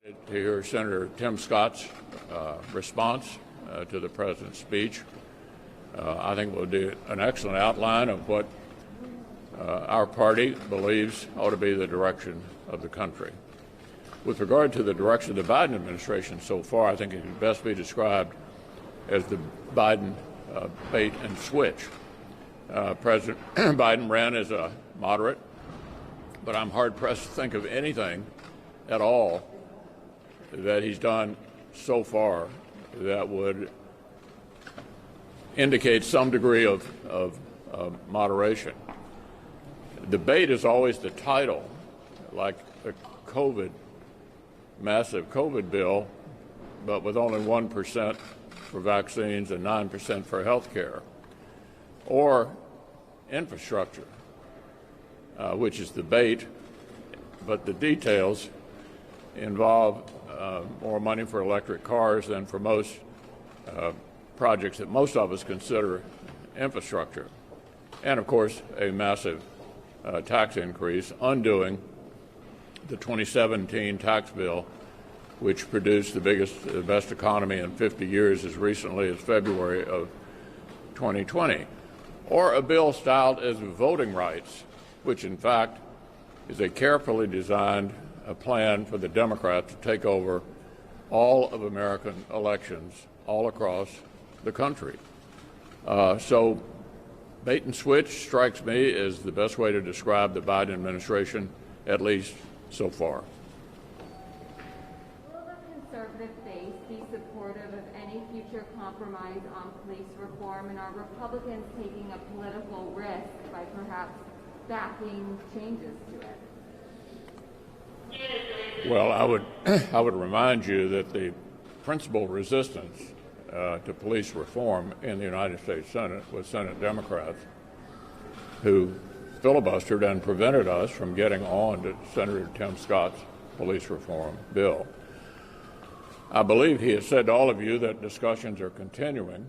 To hear Senator Tim Scott's response to the president's speech. I think we'll do an excellent outline of what our party believes ought to be the direction of the country. With regard to the direction of the Biden administration so far, I think it can best be described as the Biden bait and switch. President Biden ran as a moderate, but I'm hard-pressed to think of anything at all that he's done so far that would indicate some degree of moderation. Debate is always the title, like the massive COVID bill, but with only 1% for vaccines and 9% for health care, or infrastructure, which is debate, but the details involve more money for electric cars than for most projects that most of us consider infrastructure. And, of course, a massive tax increase, undoing the 2017 tax bill, which produced the best economy in 50 years as recently as February of 2020. Or a bill styled as voting rights, which, in fact, is a carefully designed plan for the Democrats to take over all of American elections all across the country. So bait and switch strikes me as the best way to describe the Biden administration, at least so far. Will the conservative base be supportive of any future compromise on police reform, and are Republicans taking a political risk by perhaps backing changes to it? Well, I would remind you that the principal resistance to police reform in the United States Senate was Senate Democrats, who filibustered and prevented us from getting on to Senator Tim Scott's police reform bill. I believe he has said to all of you that discussions are continuing,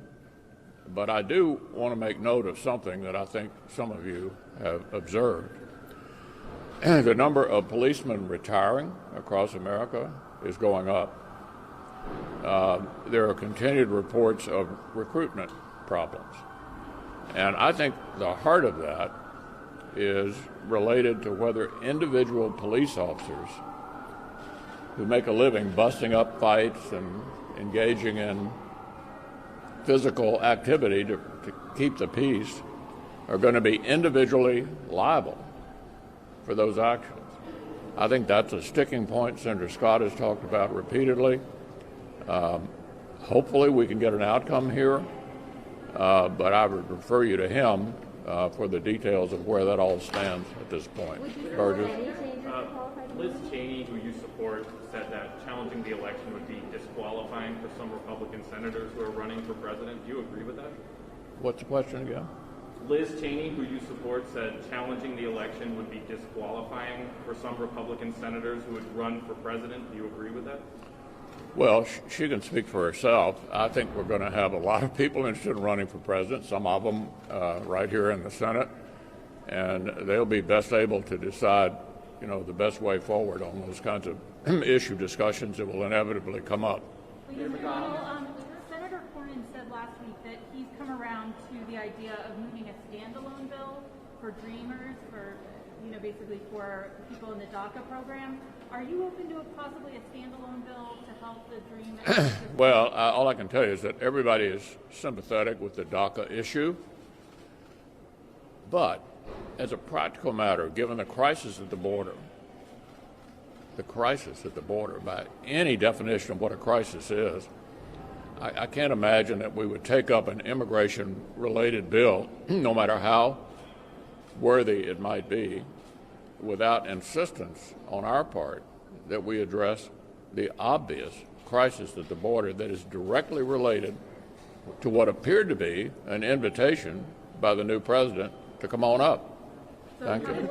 but I do want to make note of something that I think some of you have observed. The number of policemen retiring across America is going up. There are continued reports of recruitment problems. And I think the heart of that is related to whether individual police officers who make a living busting up fights and engaging in physical activity to keep the peace are going to be individually liable for those actions. I think that's a sticking point Senator Scott has talked about repeatedly. Hopefully we can get an outcome here, but I would refer you to him for the details of where that all stands at this point. Burgess? Liz Cheney, who you support, said that challenging the election would be disqualifying for some Republican senators who are running for president. Do you agree with that? What's the question again? Liz Cheney, who you support, said challenging the election would be disqualifying for some Republican senators who would run for president. Do you agree with that? Well, she can speak for herself. I think we're going to have a lot of people interested in running for president, some of them right here in the Senate, and they'll be best able to decide, the best way forward on those kinds of issue discussions that will inevitably come up. Senator Cornyn said last week that he's come around to the idea of moving a standalone bill for Dreamers, for basically for people in the DACA program. Are you open to possibly a standalone bill to help the Dreamers? Well, all I can tell you is that everybody is sympathetic with the DACA issue, but as a practical matter, given the crisis at the border, by any definition of what a crisis is, I can't imagine that we would take up an immigration-related bill, no matter how worthy it might be, without insistence on our part that we address the obvious crisis at the border that is directly related to what appeared to be an invitation by the new president to come on up. Thank you.